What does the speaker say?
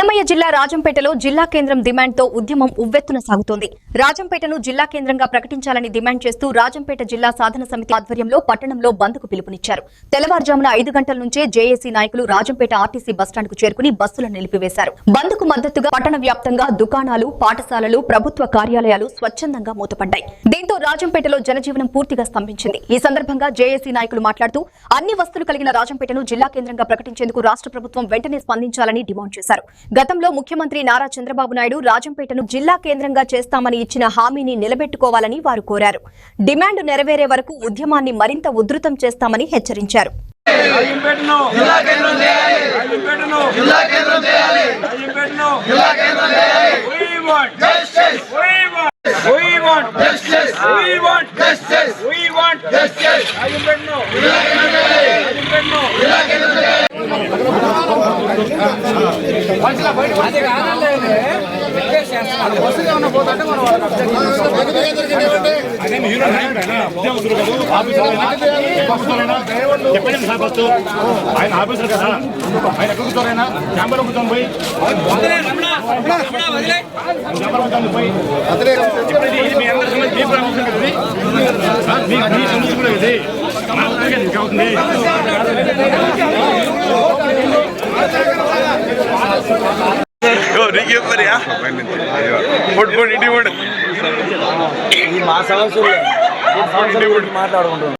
అన్నమయ్య జిల్లా రాజంపేటలో జిల్లా కేంద్రం డిమాండ్తో ఉద్యమం ఉవ్వెత్తున సాగుతోంది. రాజంపేటను జిల్లా కేంద్రంగా ప్రకటించాలని డిమాండ్ చేస్తూ రాజంపేట జిల్లా సాధన సమితి ఆధ్వర్యంలో పట్టణంలో బంద్కు పిలుపునిచ్చారు. తెల్లవారుజామున 5 గంటల నుంచే జేఏసీ నాయకులు రాజంపేట ఆర్టీసీ బస్టాండ్కు చేరుకుని బస్సులను నిలిపివేశారు. బంద్కు మద్దతుగా పట్టణ వ్యాప్తంగా దుకాణాలు, పాఠశాలలు, ప్రభుత్వ కార్యాలయాలు స్వచ్ఛందంగా మూతపడ్డాయి. దీంతో రాజంపేటలో జనజీవనం పూర్తిగా స్తంభించింది. ఈ సందర్భంగా జేఏసీ నాయకులు మాట్లాడుతూ అన్ని వస్తువులు కలిగిన రాజంపేటను జిల్లా కేంద్రంగా ప్రకటించేందుకు రాష్ట్ర ప్రభుత్వం వెంటనే స్పందించాలని డిమాండ్ చేశారు. గతంలో ముఖ్యమంత్రి నారా చంద్రబాబు నాయుడు రాజంపేటను జిల్లా కేంద్రంగా చేస్తామని ఇచ్చిన హామీని నిలబెట్టుకోవాలని వారు కోరారు. డిమాండ్ నెరవేరే వరకు ఉద్యమాన్ని మరింత ఉధృతం చేస్తామని హెచ్చరించారు. ఆయన ఆఫీసర్ కదా, ఆయన ఎక్కడ కూర్చోరైనా ఛాంబర్ కూర్చొని పోయి మీ అందరి మీ ప్రాముఖ్యం కదా, మీ సమస్య కూడా ఇది అవుతుంది. మా సమస్యలు మాట్లాడుకుంటున్నాం.